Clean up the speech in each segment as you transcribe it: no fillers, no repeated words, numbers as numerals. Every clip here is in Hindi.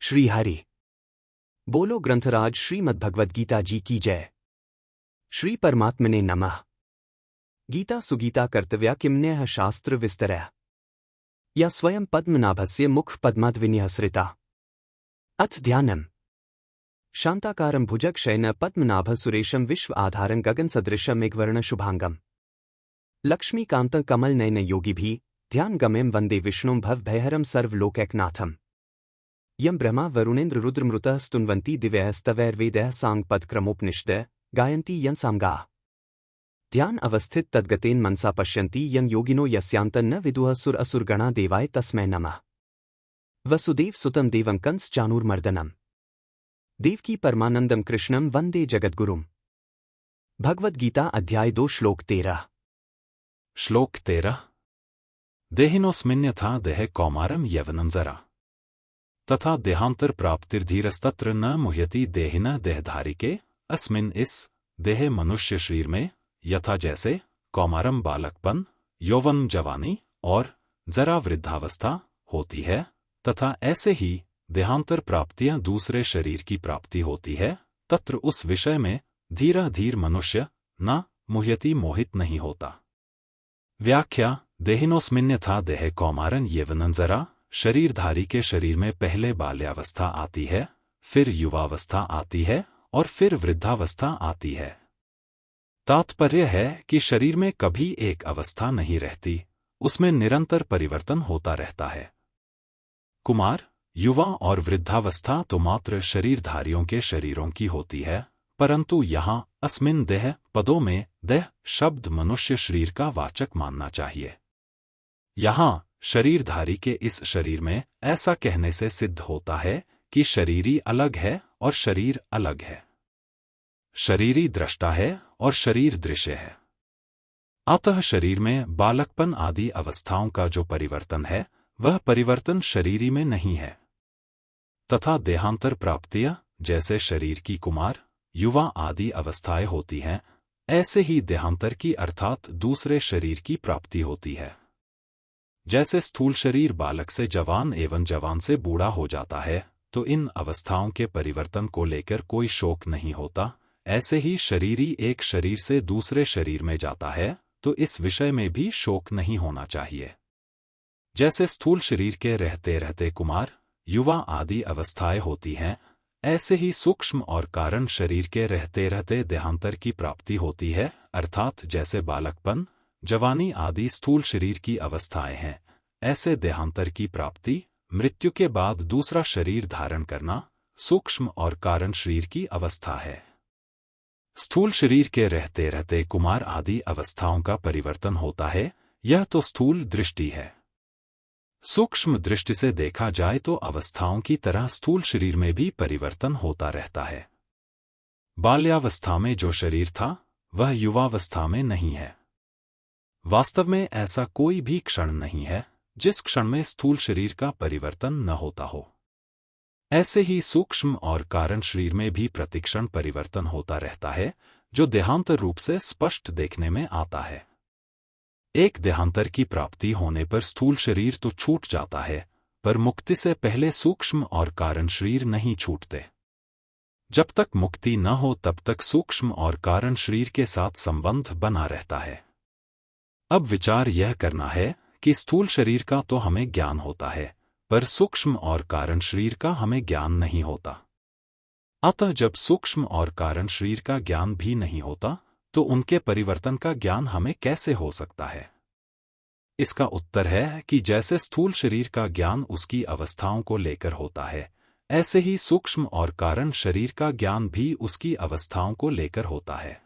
श्री हरि बोलो ग्रंथराज श्रीमद्भगवद्गीता जी की जय। श्री परमात्मने नमः। गीता सुगीता कर्तव्या किमन्यः शास्त्र विस्तरः या स्वयं पद्मनाभस्य मुख पद्माद्विन्यः सृता। अथ ध्यानम्। शांताकारं भुजगशयनं पद्मनाभ सुरेशं विश्व आधारं गगन सदृशं मेघवर्ण शुभांगम लक्ष्मीकान्तं कमलनयन योगिभिः ध्यान गम्यं वंदे विष्णुं भवभयहरं सर्वलोकैकनाथम्। यं ब्रह्मा वरुणेन्द्र रुद्रमृतः स्तुन्वन्ति दिव्यस्तवैर्वेदैः साङ्गपदक्रमोपनिषदः गायन्ति यं सामगाः। ध्यान अवस्थित तद्गतेन मनसा पश्यन्ति यं योगिनो यस्यान्तं न विदुः सुर असुरगणा देवाय तस्मै नमः। वसुदेव सुतं देवं कंस चाणूरमर्दनम् देवकी परमानंदम कृष्णं वंदे जगद्गुरुम्। भगवद गीता अध्याय 2 श्लोक 13। श्लोक 13। देहिनोऽस्मिन्यथा देह कौमारं यवनं जरा तथा देहांतर प्राप्तिर्धीरस्तत्र न मुह्यति देहिनः देहधारी के अस्मिन इस देह मनुष्य शरीर में यथा जैसे कौमारम बालकपन, यौवन जवानी और जरा वृद्धावस्था होती है, तथा ऐसे ही देहांतर प्राप्तियां दूसरे शरीर की प्राप्ति होती है, तत्र उस विषय में धीरा धीर मनुष्य न मुह्यति मोहित नहीं होता। व्याख्या। देहिनोऽस्मिन्यथा देह कौमारं यवनं जरा शरीरधारी के शरीर में पहले बाल्यावस्था आती है, फिर युवावस्था आती है और फिर वृद्धावस्था आती है। तात्पर्य है कि शरीर में कभी एक अवस्था नहीं रहती, उसमें निरंतर परिवर्तन होता रहता है। कुमार, युवा और वृद्धावस्था तो मात्र शरीरधारियों के शरीरों की होती है, परंतु यहाँ अस्मिन देह पदों में देह शब्द मनुष्य शरीर का वाचक मानना चाहिए। यहाँ शरीरधारी के इस शरीर में ऐसा कहने से सिद्ध होता है कि शरीरी अलग है और शरीर अलग है। शरीरी दृष्टा है और शरीर दृश्य है। अतः शरीर में बालकपन आदि अवस्थाओं का जो परिवर्तन है, वह परिवर्तन शरीरी में नहीं है। तथा देहांतर प्राप्तियां जैसे शरीर की कुमार, युवा आदि अवस्थाएं होती हैं, ऐसे ही देहांतर की अर्थात दूसरे शरीर की प्राप्ति होती है। जैसे स्थूल शरीर बालक से जवान एवं जवान से बूढ़ा हो जाता है, तो इन अवस्थाओं के परिवर्तन को लेकर कोई शोक नहीं होता, ऐसे ही शरीरी एक शरीर से दूसरे शरीर में जाता है, तो इस विषय में भी शोक नहीं होना चाहिए। जैसे स्थूल शरीर के रहते रहते कुमार, युवा आदि अवस्थाएं होती हैं, ऐसे ही सूक्ष्म और कारण शरीर के रहते रहते देहांतर की प्राप्ति होती है, अर्थात जैसे बालकपन, जवानी आदि स्थूल शरीर की अवस्थाएं हैं, ऐसे देहांतर की प्राप्ति, मृत्यु के बाद दूसरा शरीर धारण करना, सूक्ष्म और कारण शरीर की अवस्था है। स्थूल शरीर के रहते रहते कुमार आदि अवस्थाओं का परिवर्तन होता है, यह तो स्थूल दृष्टि है। सूक्ष्म दृष्टि से देखा जाए तो अवस्थाओं की तरह स्थूल शरीर में भी परिवर्तन होता रहता है। बाल्यावस्था में जो शरीर था, वह युवावस्था में नहीं है। वास्तव में ऐसा कोई भी क्षण नहीं है जिस क्षण में स्थूल शरीर का परिवर्तन न होता हो। ऐसे ही सूक्ष्म और कारण शरीर में भी प्रतिक्षण परिवर्तन होता रहता है, जो देहांतर रूप से स्पष्ट देखने में आता है। एक देहांतर की प्राप्ति होने पर स्थूल शरीर तो छूट जाता है, पर मुक्ति से पहले सूक्ष्म और कारण शरीर नहीं छूटते। जब तक मुक्ति न हो तब तक सूक्ष्म और कारण शरीर के साथ संबंध बना रहता है। अब विचार यह करना है कि स्थूल शरीर का तो हमें ज्ञान होता है, पर सूक्ष्म और कारण शरीर का हमें ज्ञान नहीं होता। अतः जब सूक्ष्म और कारण शरीर का ज्ञान भी नहीं होता, तो उनके परिवर्तन का ज्ञान हमें कैसे हो सकता है? इसका उत्तर है कि जैसे स्थूल शरीर का ज्ञान उसकी अवस्थाओं को लेकर होता है, ऐसे ही सूक्ष्म और कारण शरीर का ज्ञान भी उसकी अवस्थाओं को लेकर होता है।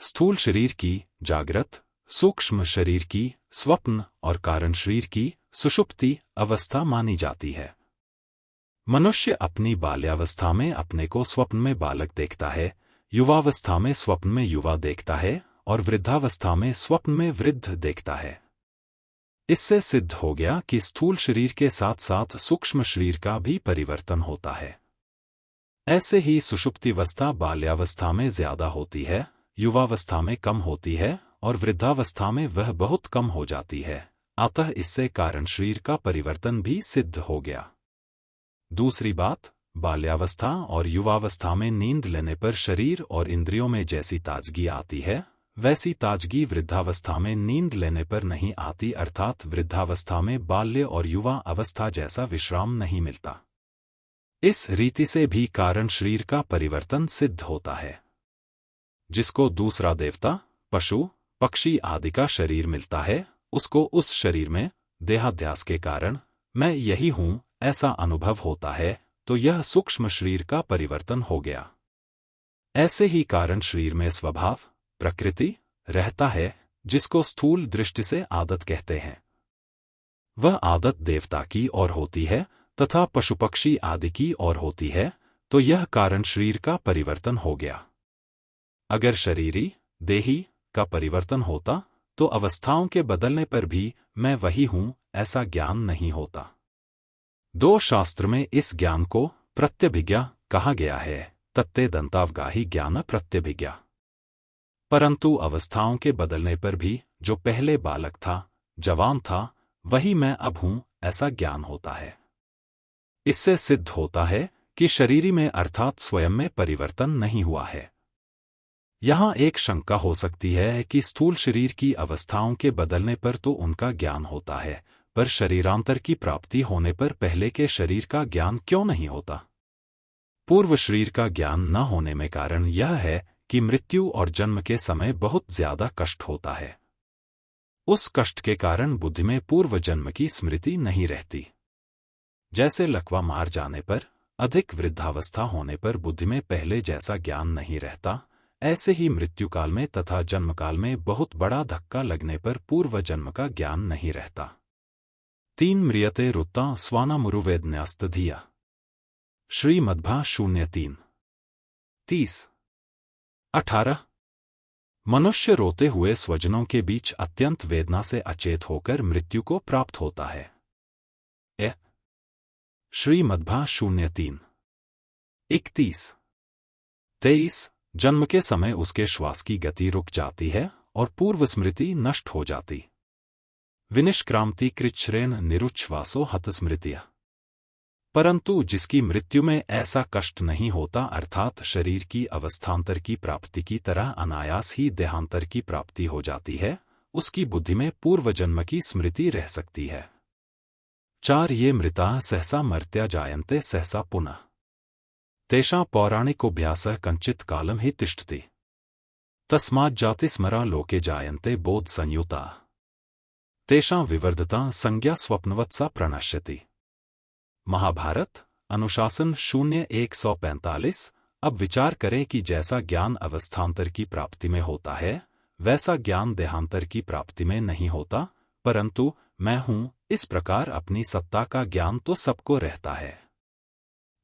स्थूल शरीर की जागृत, सूक्ष्म शरीर की स्वप्न और कारण शरीर की सुषुप्ति अवस्था मानी जाती है। मनुष्य अपनी बाल्यावस्था में अपने को स्वप्न में बालक देखता है, युवावस्था में स्वप्न में युवा देखता है और वृद्धावस्था में स्वप्न में वृद्ध देखता है। इससे सिद्ध हो गया कि स्थूल शरीर के साथ साथ सूक्ष्म शरीर का भी परिवर्तन होता है। ऐसे ही सुषुप्तिवस्था बाल्यावस्था में ज्यादा होती है, युवावस्था में कम होती है और वृद्धावस्था में वह बहुत कम हो जाती है। अतः इससे कारण शरीर का परिवर्तन भी सिद्ध हो गया। दूसरी बात, बाल्यावस्था और युवावस्था में नींद लेने पर शरीर और इंद्रियों में जैसी ताजगी आती है, वैसी ताजगी वृद्धावस्था में नींद लेने पर नहीं आती, अर्थात वृद्धावस्था में बाल्य और युवा अवस्था जैसा विश्राम नहीं मिलता। इस रीति से भी कारण शरीर का परिवर्तन सिद्ध होता है। जिसको दूसरा देवता, पशु, पक्षी आदि का शरीर मिलता है, उसको उस शरीर में देहाध्यास के कारण मैं यही हूं ऐसा अनुभव होता है, तो यह सूक्ष्म शरीर का परिवर्तन हो गया। ऐसे ही कारण शरीर में स्वभाव, प्रकृति रहता है, जिसको स्थूल दृष्टि से आदत कहते हैं। वह आदत देवता की ओर होती है तथा पशु पक्षी आदि की ओर होती है, तो यह कारण शरीर का परिवर्तन हो गया। अगर शरीरी, देही का परिवर्तन होता, तो अवस्थाओं के बदलने पर भी मैं वही हूं ऐसा ज्ञान नहीं होता। दो शास्त्र में इस ज्ञान को प्रत्यभिज्ञा कहा गया है, तत्ते दंतावगाही ज्ञान प्रत्यभिज्ञा। परंतु अवस्थाओं के बदलने पर भी जो पहले बालक था, जवान था, वही मैं अब हूं ऐसा ज्ञान होता है। इससे सिद्ध होता है कि शरीरी में अर्थात स्वयं में परिवर्तन नहीं हुआ है। यहां एक शंका हो सकती है कि स्थूल शरीर की अवस्थाओं के बदलने पर तो उनका ज्ञान होता है, पर शरीरांतर की प्राप्ति होने पर पहले के शरीर का ज्ञान क्यों नहीं होता? पूर्व शरीर का ज्ञान न होने में कारण यह है कि मृत्यु और जन्म के समय बहुत ज्यादा कष्ट होता है। उस कष्ट के कारण बुद्धि में पूर्व जन्म की स्मृति नहीं रहती। जैसे लकवा मार जाने पर, अधिक वृद्धावस्था होने पर बुद्धि में पहले जैसा ज्ञान नहीं रहता, ऐसे ही मृत्युकाल में तथा जन्मकाल में बहुत बड़ा धक्का लगने पर पूर्व जन्म का ज्ञान नहीं रहता। 3 म्रियते रुत्ता स्वानामुरुवेदन्यास्त धिया। श्रीमद्भा 03 30 18। मनुष्य रोते हुए स्वजनों के बीच अत्यंत वेदना से अचेत होकर मृत्यु को प्राप्त होता है। श्रीमद्भा 03 31 23। जन्म के समय उसके श्वास की गति रुक जाती है और पूर्व स्मृति नष्ट हो जाती। विनिष्क्रांति कृच्छ्रेण निरुच्छ्वासो हतस्मृतिया। परंतु जिसकी मृत्यु में ऐसा कष्ट नहीं होता, अर्थात शरीर की अवस्थांतर की प्राप्ति की तरह अनायास ही देहांतर की प्राप्ति हो जाती है, उसकी बुद्धि में पूर्व जन्म की स्मृति रह सकती है। 4 ये मृता सहसा मर्त्या जायन्ते सहसा पुनः तेषां पौराणिकोऽभ्यासः कञ्चित् कालं हि तिष्ठति तस्माज्जातिस्मरा लोके जायन्ते बोध संयुता तेषां विवर्धता संज्ञा स्वप्नवत्सा प्रणश्यति। महाभारत अनुशासन 0145। अब विचार करें कि जैसा ज्ञान अवस्थांतर की प्राप्ति में होता है, वैसा ज्ञान देहांतर की प्राप्ति में नहीं होता, परंतु मैं हूं इस प्रकार अपनी सत्ता का ज्ञान तो सबको रहता है।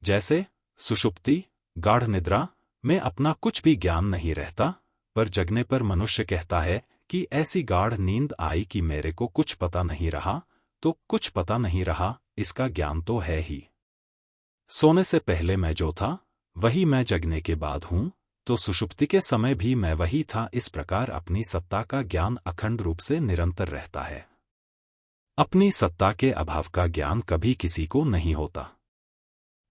जैसे सुषुप्ति, गाढ़ निद्रा में अपना कुछ भी ज्ञान नहीं रहता, पर जगने पर मनुष्य कहता है कि ऐसी गाढ़ नींद आई कि मेरे को कुछ पता नहीं रहा, तो कुछ पता नहीं रहा इसका ज्ञान तो है ही। सोने से पहले मैं जो था, वही मैं जगने के बाद हूं, तो सुषुप्ति के समय भी मैं वही था। इस प्रकार अपनी सत्ता का ज्ञान अखंड रूप से निरंतर रहता है। अपनी सत्ता के अभाव का ज्ञान कभी किसी को नहीं होता।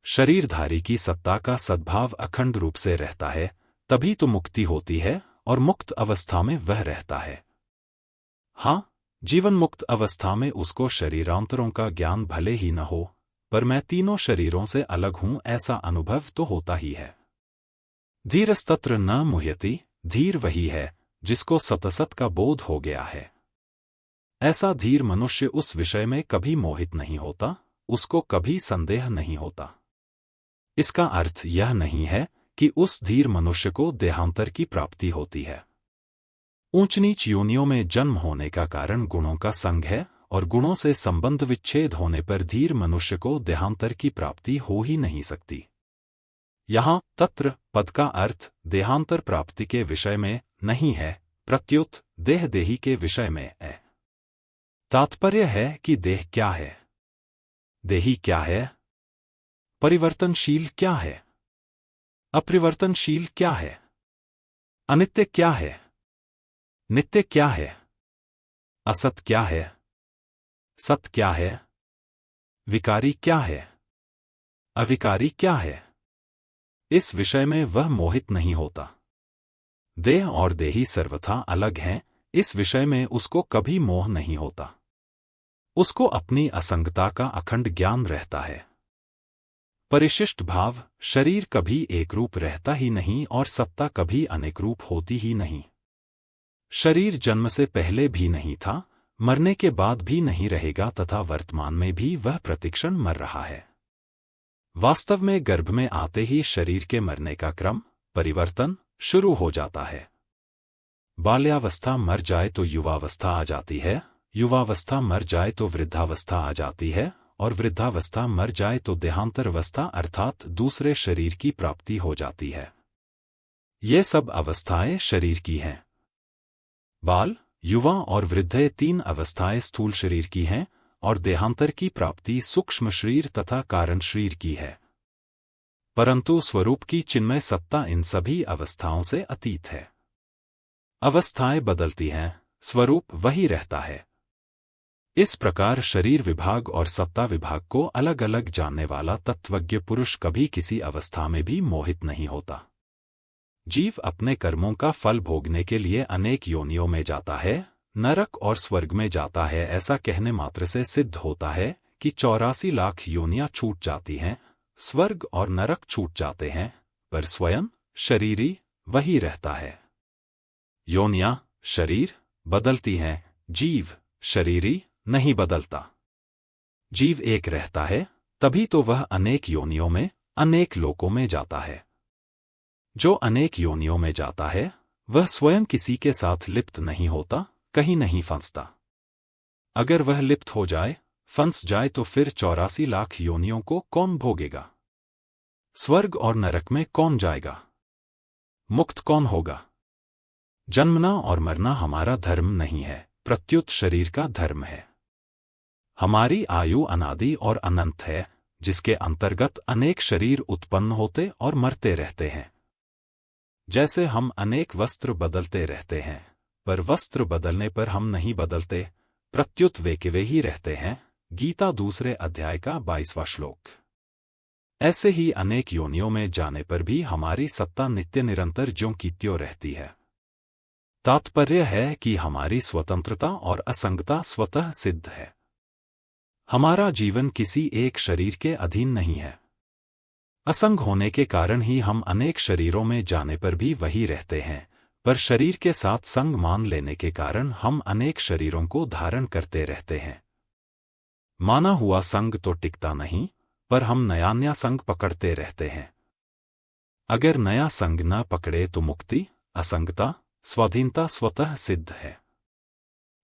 शरीरधारी की सत्ता का सद्भाव अखंड रूप से रहता है, तभी तो मुक्ति होती है और मुक्त अवस्था में वह रहता है। हाँ, जीवन मुक्त अवस्था में उसको शरीरांतरों का ज्ञान भले ही न हो, पर मैं तीनों शरीरों से अलग हूं ऐसा अनुभव तो होता ही है। धीरस्तत्र न मुह्यति, धीर वही है जिसको सतसत का बोध हो गया है। ऐसा धीर मनुष्य उस विषय में कभी मोहित नहीं होता, उसको कभी संदेह नहीं होता। इसका अर्थ यह नहीं है कि उस धीर मनुष्य को देहांतर की प्राप्ति होती है। ऊंच नीच योनियों में जन्म होने का कारण गुणों का संग है, और गुणों से संबंध विच्छेद होने पर धीर मनुष्य को देहांतर की प्राप्ति हो ही नहीं सकती। यहाँ तत्र पद का अर्थ देहांतर प्राप्ति के विषय में नहीं है, प्रत्युत देह देही के विषय में है। तात्पर्य है कि देह क्या है, देही क्या है, परिवर्तनशील क्या है, अपरिवर्तनशील क्या है, अनित्य क्या है, नित्य क्या है, असत क्या है, सत क्या है, विकारी क्या है, अविकारी क्या है? इस विषय में वह मोहित नहीं होता। देह और देही सर्वथा अलग हैं, इस विषय में उसको कभी मोह नहीं होता। उसको अपनी असंगता का अखंड ज्ञान रहता है। परिशिष्ट भाव, शरीर कभी एक रूप रहता ही नहीं और सत्ता कभी अनेक रूप होती ही नहीं। शरीर जन्म से पहले भी नहीं था, मरने के बाद भी नहीं रहेगा तथा वर्तमान में भी वह प्रतिक्षण मर रहा है। वास्तव में गर्भ में आते ही शरीर के मरने का क्रम, परिवर्तन शुरू हो जाता है। बाल्यावस्था मर जाए तो युवावस्था आ जाती है, युवावस्था मर जाए तो वृद्धावस्था आ जाती है और वृद्धावस्था मर जाए तो देहांतरावस्था अर्थात दूसरे शरीर की प्राप्ति हो जाती है। ये सब अवस्थाएं शरीर की हैं। बाल, युवा और वृद्ध तीन अवस्थाएं स्थूल शरीर की हैं और देहांतर की प्राप्ति सूक्ष्म शरीर तथा कारण शरीर की है। परंतु स्वरूप की चिन्मय सत्ता इन सभी अवस्थाओं से अतीत है। अवस्थाएं बदलती हैं, स्वरूप वही रहता है। इस प्रकार शरीर विभाग और सत्ता विभाग को अलग अलग जानने वाला तत्वज्ञ पुरुष कभी किसी अवस्था में भी मोहित नहीं होता। जीव अपने कर्मों का फल भोगने के लिए अनेक योनियों में जाता है, नरक और स्वर्ग में जाता है, ऐसा कहने मात्र से सिद्ध होता है कि 84 लाख योनियां छूट जाती हैं, स्वर्ग और नरक छूट जाते हैं, पर स्वयं शरीरी वही रहता है। योनियां, शरीर बदलती हैं, जीव शरीरी नहीं बदलता। जीव एक रहता है, तभी तो वह अनेक योनियों में, अनेक लोकों में जाता है। जो अनेक योनियों में जाता है, वह स्वयं किसी के साथ लिप्त नहीं होता, कहीं नहीं फंसता। अगर वह लिप्त हो जाए, फंस जाए तो फिर 84 लाख योनियों को कौन भोगेगा? स्वर्ग और नरक में कौन जाएगा? मुक्त कौन होगा? जन्मना और मरना हमारा धर्म नहीं है, प्रत्युत शरीर का धर्म है। हमारी आयु अनादि और अनंत है, जिसके अंतर्गत अनेक शरीर उत्पन्न होते और मरते रहते हैं। जैसे हम अनेक वस्त्र बदलते रहते हैं, पर वस्त्र बदलने पर हम नहीं बदलते, प्रत्युत वे के वे ही रहते हैं। गीता दूसरे अध्याय का 22वां श्लोक। ऐसे ही अनेक योनियों में जाने पर भी हमारी सत्ता नित्य निरंतर ज्यों की त्यों रहती है। तात्पर्य है कि हमारी स्वतंत्रता और असंगता स्वतः सिद्ध है। हमारा जीवन किसी एक शरीर के अधीन नहीं है। असंग होने के कारण ही हम अनेक शरीरों में जाने पर भी वही रहते हैं, पर शरीर के साथ संग मान लेने के कारण हम अनेक शरीरों को धारण करते रहते हैं। माना हुआ संग तो टिकता नहीं, पर हम नया नया संग पकड़ते रहते हैं। अगर नया संग न पकड़े तो मुक्ति, असंगता, स्वाधीनता स्वतः सिद्ध है।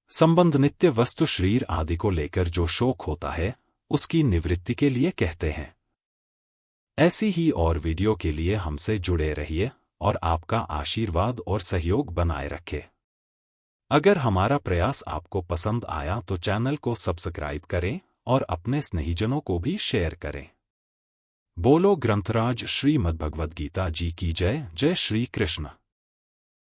संबंध नित्य वस्तु शरीर आदि को लेकर जो शोक होता है, उसकी निवृत्ति के लिए कहते हैं। ऐसी ही और वीडियो के लिए हमसे जुड़े रहिए और आपका आशीर्वाद और सहयोग बनाए रखें। अगर हमारा प्रयास आपको पसंद आया तो चैनल को सब्सक्राइब करें और अपने स्नेहीजनों को भी शेयर करें। बोलो ग्रंथराज श्रीमद्भगवद्गीता जी की जय। जय श्री कृष्ण।